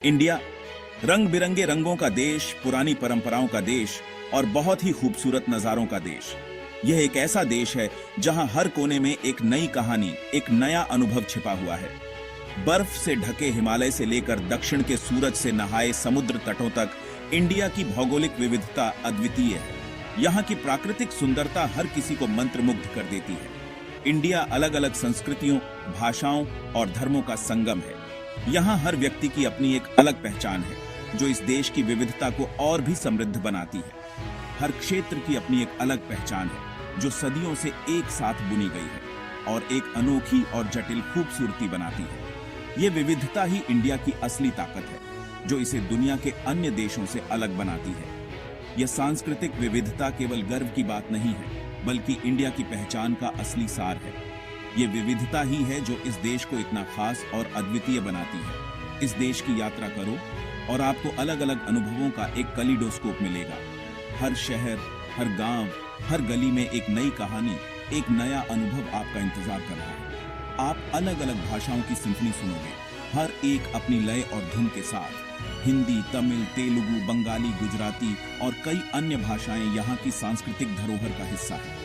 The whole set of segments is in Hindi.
इंडिया रंग बिरंगे रंगों का देश, पुरानी परंपराओं का देश और बहुत ही खूबसूरत नजारों का देश। यह एक ऐसा देश है जहां हर कोने में एक नई कहानी, एक नया अनुभव छिपा हुआ है। बर्फ से ढके हिमालय से लेकर दक्षिण के सूरज से नहाए समुद्र तटों तक इंडिया की भौगोलिक विविधता अद्वितीय है। यहाँ की प्राकृतिक सुंदरता हर किसी को मंत्रमुग्ध कर देती है। इंडिया अलग अलग संस्कृतियों, भाषाओं और धर्मों का संगम है। यहाँ हर व्यक्ति की अपनी एक अलग पहचान है जो इस देश की विविधता को और भी समृद्ध बनाती है। हर क्षेत्र की अपनी एक अलग पहचान है जो सदियों से एक साथ बुनी गई है और एक अनोखी और जटिल खूबसूरती बनाती है। ये विविधता ही इंडिया की असली ताकत है जो इसे दुनिया के अन्य देशों से अलग बनाती है। यह सांस्कृतिक विविधता केवल गर्व की बात नहीं है, बल्कि इंडिया की पहचान का असली सार है। ये विविधता ही है जो इस देश को इतना खास और अद्वितीय बनाती है। इस देश की यात्रा करो और आपको अलग अलग अनुभवों का एक कैलिडोस्कोप मिलेगा। हर शहर, हर गांव, हर गली में एक नई कहानी, एक नया अनुभव आपका इंतजार कर रहा है। आप अलग अलग भाषाओं की सिम्फनी सुनोगे, हर एक अपनी लय और धुन के साथ। हिंदी, तमिल, तेलुगु, बंगाली, गुजराती और कई अन्य भाषाएं यहाँ की सांस्कृतिक धरोहर का हिस्सा है।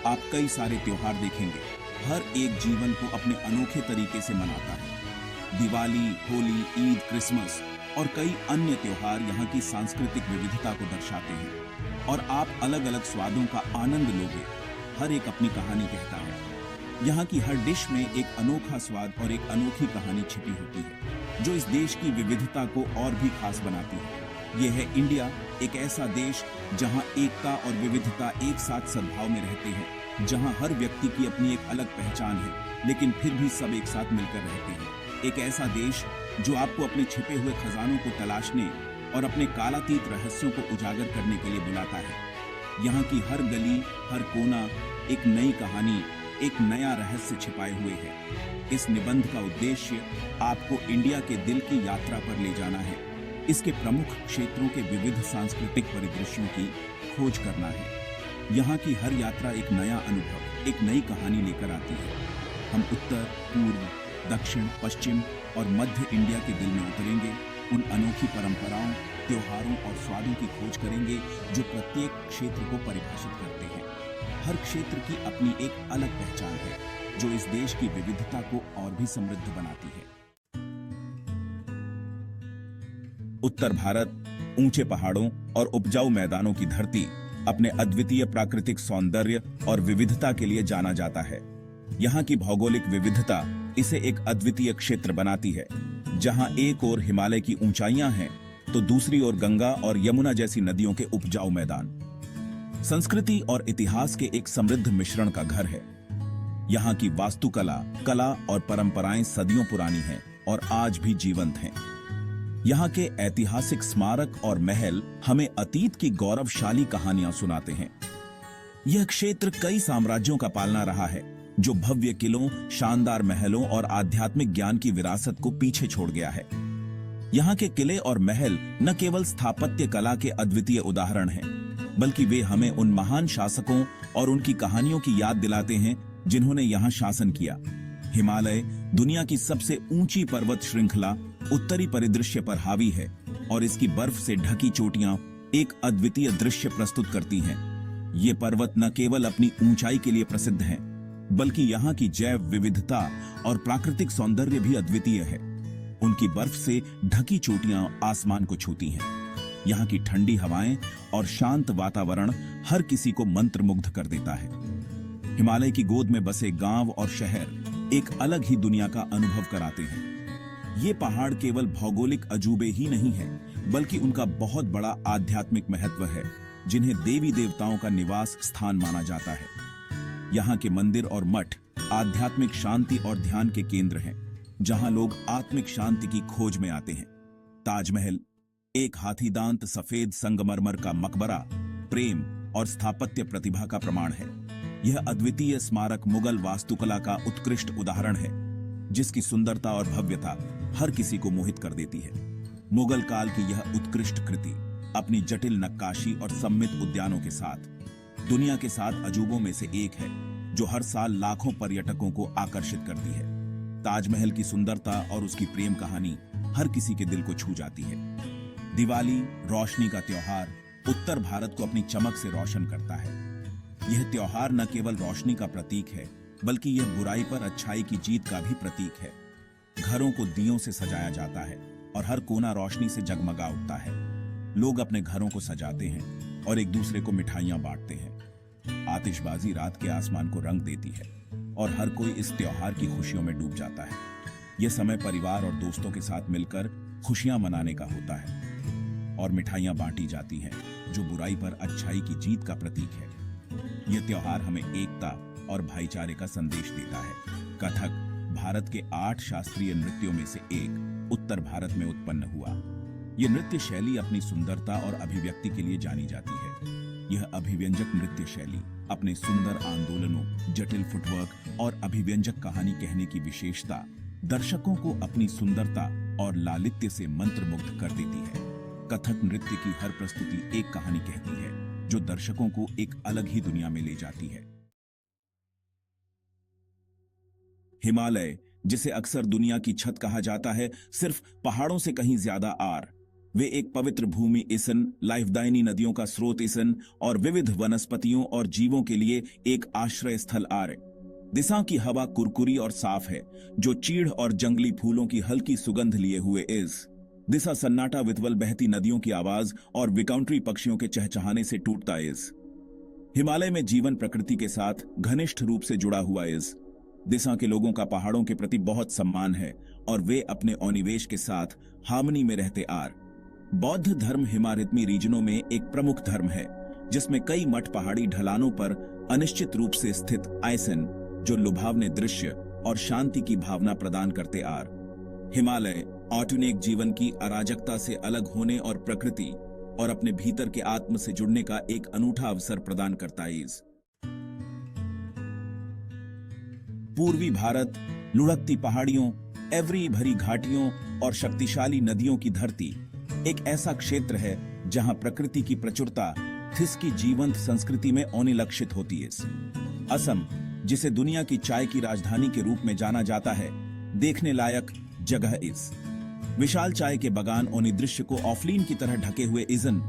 आप कई सारे त्योहार देखेंगे, हर एक जीवन को अपने अनोखे तरीके से मनाता है। दिवाली, होली, ईद, क्रिसमस और कई अन्य त्योहार यहाँ की सांस्कृतिक विविधता को दर्शाते हैं और आप अलग अलग स्वादों का आनंद लोगे। हर एक अपनी कहानी कहता है। यहाँ की हर डिश में एक अनोखा स्वाद और एक अनोखी कहानी छिपी होती है जो इस देश की विविधता को और भी खास बनाती है। यह है इंडिया, एक ऐसा देश जहाँ एकता और विविधता एक साथ सद्भाव में रहते हैं, जहाँ हर व्यक्ति की अपनी एक अलग पहचान है लेकिन फिर भी सब एक साथ मिलकर रहते हैं। एक ऐसा देश जो आपको अपने छिपे हुए खजानों को तलाशने और अपने कालातीत रहस्यों को उजागर करने के लिए बुलाता है। यहाँ की हर गली, हर कोना एक नई कहानी, एक नया रहस्य छिपाए हुए है। इस निबंध का उद्देश्य आपको इंडिया के दिल की यात्रा पर ले जाना है। इसके प्रमुख क्षेत्रों के विविध सांस्कृतिक परिदृश्यों की खोज करना है। यहाँ की हर यात्रा एक नया अनुभव, एक नई कहानी लेकर आती है। हम उत्तर, पूर्व, दक्षिण, पश्चिम और मध्य इंडिया के दिल में उतरेंगे। उन अनोखी परंपराओं, त्योहारों और स्वादों की खोज करेंगे जो प्रत्येक क्षेत्र को परिभाषित करते हैं। हर क्षेत्र की अपनी एक अलग पहचान है जो इस देश की विविधता को और भी समृद्ध बनाती है। उत्तर भारत ऊंचे पहाड़ों और उपजाऊ मैदानों की धरती अपने अद्वितीय प्राकृतिक सौंदर्य और विविधता के लिए जाना जाता है। यहाँ की भौगोलिक विविधता इसे एक अद्वितीय क्षेत्र बनाती है, जहाँ एक ओर हिमालय की ऊंचाइयां हैं तो दूसरी ओर गंगा और यमुना जैसी नदियों के उपजाऊ मैदान संस्कृति और इतिहास के एक समृद्ध मिश्रण का घर है। यहाँ की वास्तुकला, कला और परंपराएं सदियों पुरानी हैं और आज भी जीवंत हैं। यहाँ के ऐतिहासिक स्मारक और महल हमें अतीत की गौरवशाली कहानियां सुनाते हैं। यह क्षेत्र कई साम्राज्यों का पालना रहा है जो भव्य किलों, शानदार महलों और आध्यात्मिक ज्ञान की विरासत को पीछे छोड़ गया है। यहाँ के किले और महल न केवल स्थापत्य कला के अद्वितीय उदाहरण हैं, बल्कि वे हमें उन महान शासकों और उनकी कहानियों की याद दिलाते हैं जिन्होंने यहाँ शासन किया। हिमालय दुनिया की सबसे ऊंची पर्वत श्रृंखला उत्तरी परिदृश्य पर हावी है और इसकी बर्फ से ढकी चोटियां एक अद्वितीय दृश्य प्रस्तुत करती हैं। ये पर्वत न केवल अपनी ऊंचाई के लिए प्रसिद्ध हैं, बल्कि यहाँ की जैव विविधता और प्राकृतिक सौंदर्य भी अद्वितीय है। उनकी बर्फ से ढकी चोटियां आसमान को छूती हैं। यहाँ की ठंडी हवाएं और शांत वातावरण हर किसी को मंत्रमुग्ध कर देता है। हिमालय की गोद में बसे गांव और शहर एक अलग ही दुनिया का अनुभव कराते हैं। ये पहाड़ केवल भौगोलिक अजूबे ही नहीं हैं, बल्कि उनका बहुत बड़ा आध्यात्मिक महत्व है, जिन्हें देवी देवताओं का निवास स्थान माना जाता है। यहाँ के मंदिर और मठ आध्यात्मिक शांति और ध्यान के केंद्र हैं, जहाँ लोग आत्मिक शांति की खोज में आते हैं। ताजमहल एक हाथीदांत सफेद संगमरमर का मकबरा प्रेम और स्थापत्य प्रतिभा का प्रमाण है। यह अद्वितीय स्मारक मुगल वास्तुकला का उत्कृष्ट उदाहरण है, जिसकी सुंदरता और भव्यता हर किसी को मोहित कर देती है। मुगल काल की यह उत्कृष्ट कृति अपनी जटिल नक्काशी और समृद्ध उद्यानों के साथ दुनिया के 7 अजूबों में से एक है, जो हर साल लाखों पर्यटकों को आकर्षित करती है। ताजमहल की सुंदरता और उसकी प्रेम कहानी हर किसी के दिल को छू जाती है। दिवाली रोशनी का त्योहार उत्तर भारत को अपनी चमक से रोशन करता है। यह त्योहार न केवल रोशनी का प्रतीक है, बल्कि यह बुराई पर अच्छाई की जीत का भी प्रतीक है। घरों को दियों से सजाया जाता है और हर कोना रोशनी से जगमगा उठता है। लोग अपने घरों को सजाते हैं और एक दूसरे को मिठाइयां बांटते हैं। आतिशबाजी रात के आसमान को रंग देती है और हर कोई इस त्योहार की खुशियों में डूब जाता है। यह समय परिवार और दोस्तों के साथ मिलकर खुशियां मनाने का होता है और मिठाइयां बांटी जाती हैं, जो बुराई पर अच्छाई की जीत का प्रतीक है। यह त्योहार हमें एकता और भाईचारे का संदेश देता है। कथक भारत के 8 शास्त्रीय नृत्यों में से एक उत्तर भारत में उत्पन्न हुआ। यह नृत्य शैली अपनी सुंदरता और अभिव्यक्ति के लिए जानी जाती है। यह अभिव्यंजक नृत्य शैली अपने सुंदर आंदोलनों, जटिल फुटवर्क और अभिव्यंजक कहानी कहने की विशेषता दर्शकों को अपनी सुंदरता और लालित्य से मंत्रमुग्ध कर देती है। कथक नृत्य की हर प्रस्तुति एक कहानी कहती है, जो दर्शकों को एक अलग ही दुनिया में ले जाती है। हिमालय, जिसे अक्सर दुनिया की छत कहा जाता है, सिर्फ पहाड़ों से कहीं ज्यादा आर। वे एक पवित्र भूमि इसन, लाइफदायिनी नदियों का स्रोत इसन और विविध वनस्पतियों और जीवों के लिए एक आश्रय स्थल आर। दिशा की हवा कुरकुरी और साफ है, जो चीड़ और जंगली फूलों की हल्की सुगंध लिए हुए इस दिशा सन्नाटा वितवल बहती नदियों की आवाज और विकाउंट्री पक्षियों के चहचहाने से टूटता इस हिमालय में जीवन प्रकृति के साथ घनिष्ठ रूप से जुड़ा हुआ इस दिशा के लोगों का पहाड़ों के प्रति बहुत सम्मान है और वे अपने औनिवेश के साथ हार्मनी में रहते आर। बौद्ध धर्म हिमारित्मी रीजनों में एक प्रमुख धर्म है, जिसमें कई मठ पहाड़ी ढलानों पर अनिश्चित रूप से स्थित आयसन, जो लुभावने दृश्य और शांति की भावना प्रदान करते आर। हिमालय ऑटोनिक जीवन की अराजकता से अलग होने और प्रकृति और अपने भीतर के आत्म से जुड़ने का एक अनूठा अवसर प्रदान करता है। पूर्वी भारत लुढ़कती पहाड़ियों, एवरी भरी घाटियों और शक्तिशाली नदियों की धरती एक ऐसा क्षेत्र है जहां प्रकृति की प्रचुरता थिस की जीवंत संस्कृति में अनिलक्षित होती है। असम, जिसे दुनिया की चाय की राजधानी के रूप में जाना जाता है, देखने लायक जगह इस विशाल चाय के बगान और दृश्य को ऑफलीन की तरह ढके हुए इजन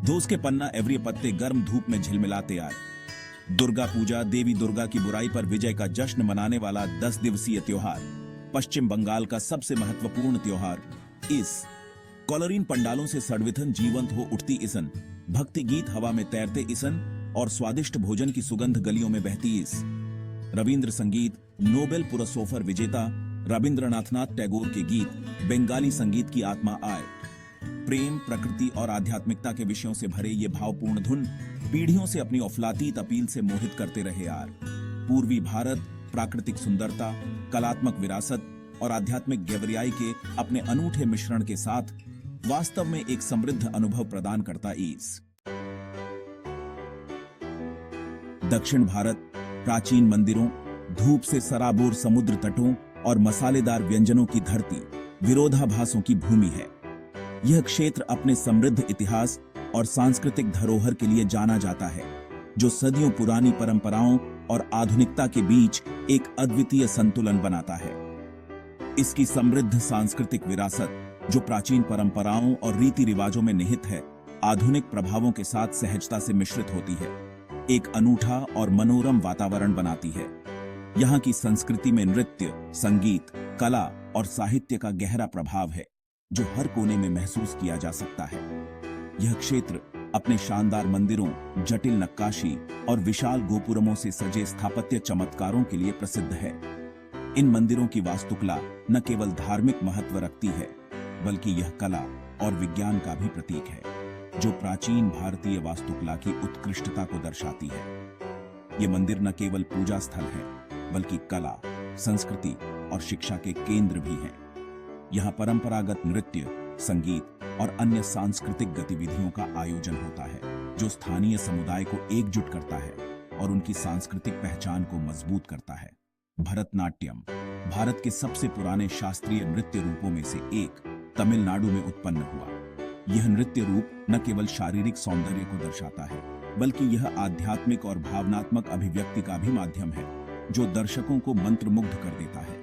दोस के पन्ना एवरी पत्ते गर्म धूप में झिलमिलाते आए। दुर्गा पूजा, देवी दुर्गा की बुराई पर विजय का जश्न मनाने वाला 10 दिवसीय त्योहार, पश्चिम बंगाल का सबसे महत्वपूर्ण त्योहार इस कॉलरीन पंडालों से सड़विथन जीवंत हो उठती इसन, भक्ति गीत हवा में तैरते इसन और स्वादिष्ट भोजन की सुगंध गलियों में बहती इस रविंद्र संगीत, नोबेल पुरस्कार विजेता रविंद्रनाथ टैगोर के गीत बंगाली संगीत की आत्मा आए। प्रेम, प्रकृति और आध्यात्मिकता के विषयों से भरे ये भावपूर्ण धुन पीढ़ियों से अपनी औफलातीत अपील से मोहित करते रहे यार। पूर्वी भारत प्राकृतिक सुंदरता, कलात्मक विरासत और आध्यात्मिक गहराई के अपने अनूठे मिश्रण के साथ वास्तव में एक समृद्ध अनुभव प्रदान करता इस दक्षिण भारत प्राचीन मंदिरों, धूप से सराबोर समुद्र तटों और मसालेदार व्यंजनों की धरती, विरोधाभासों की भूमि है। यह क्षेत्र अपने समृद्ध इतिहास और सांस्कृतिक धरोहर के लिए जाना जाता है, जो सदियों पुरानी परंपराओं और आधुनिकता के बीच एक अद्वितीय संतुलन बनाता है। इसकी समृद्ध सांस्कृतिक विरासत, जो प्राचीन परंपराओं और रीति रिवाजों में निहित है, आधुनिक प्रभावों के साथ सहजता से मिश्रित होती है, एक अनूठा और मनोरम वातावरण बनाती है। यहाँ की संस्कृति में नृत्य, संगीत, कला और साहित्य का गहरा प्रभाव है, जो हर कोने में महसूस किया जा सकता है। यह क्षेत्र अपने शानदार मंदिरों, जटिल नक्काशी और विशाल गोपुरमों से सजे स्थापत्य चमत्कारों के लिए प्रसिद्ध है। इन मंदिरों की वास्तुकला न केवल धार्मिक महत्व रखती है, बल्कि यह कला और विज्ञान का भी प्रतीक है, जो प्राचीन भारतीय वास्तुकला की उत्कृष्टता को दर्शाती है। ये मंदिर न केवल पूजा स्थल है, बल्कि कला, संस्कृति और शिक्षा के केंद्र भी हैं। यहाँ परंपरागत नृत्य, संगीत और अन्य सांस्कृतिक गतिविधियों का आयोजन होता है, जो स्थानीय समुदाय को एकजुट करता है और उनकी सांस्कृतिक पहचान को मजबूत करता है। भरतनाट्यम भारत के सबसे पुराने शास्त्रीय नृत्य रूपों में से एक तमिलनाडु में उत्पन्न हुआ। यह नृत्य रूप न केवल शारीरिक सौंदर्य को दर्शाता है, बल्कि यह आध्यात्मिक और भावनात्मक अभिव्यक्ति का भी माध्यम है, जो दर्शकों को मंत्रमुग्ध कर देता है।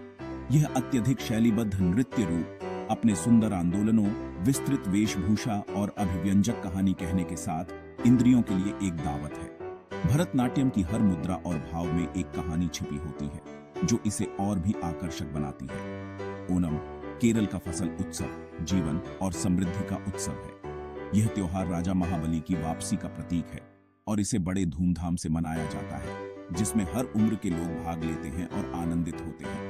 यह अत्यधिक शैलीबद्ध नृत्य रूप अपने सुंदर आंदोलनों, विस्तृत वेशभूषा और अभिव्यंजक कहानी कहने के साथ इंद्रियों के लिए एक दावत है। भरतनाट्यम की हर मुद्रा और भाव में एक कहानी छिपी होती है जो इसे और भी आकर्षक बनाती है। ओणम केरल का फसल उत्सव, जीवन और समृद्धि का उत्सव है। यह त्योहार राजा महाबली की वापसी का प्रतीक है और इसे बड़े धूमधाम से मनाया जाता है, जिसमें हर उम्र के लोग भाग लेते हैं और आनंदित होते हैं।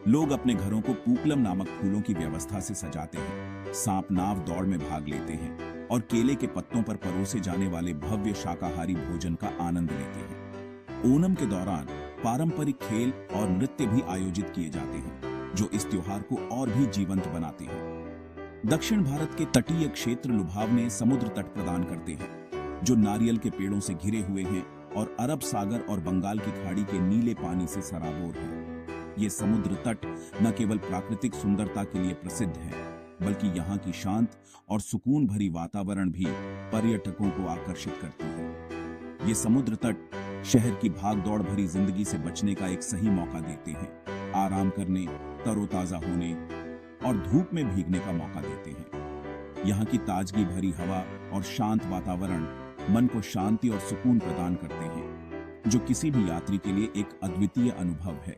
लोग अपने घरों को पूक्लम नामक फूलों की व्यवस्था से सजाते हैं, सांप नाव दौड़ में भाग लेते हैं और केले के पत्तों पर परोसे जाने वाले भव्य शाकाहारी भोजन का आनंद लेते हैं। ओणम के दौरान पारंपरिक खेल और नृत्य भी आयोजित किए जाते हैं जो इस त्योहार को और भी जीवंत बनाते हैं। दक्षिण भारत के तटीय क्षेत्र लुभावने समुद्र तट प्रदान करते हैं जो नारियल के पेड़ों से घिरे हुए हैं और अरब सागर और बंगाल की खाड़ी के नीले पानी से सराबोर है। ये समुद्र तट न केवल प्राकृतिक सुंदरता के लिए प्रसिद्ध है, बल्कि यहाँ की शांत और सुकून भरी वातावरण भी पर्यटकों को आकर्षित करती है। ये समुद्र तट शहर की भागदौड़ भरी जिंदगी से बचने का एक सही मौका देते हैं, आराम करने, तरोताजा होने और धूप में भीगने का मौका देते हैं। यहाँ की ताजगी भरी हवा और शांत वातावरण मन को शांति और सुकून प्रदान करते हैं, जो किसी भी यात्री के लिए एक अद्वितीय अनुभव है।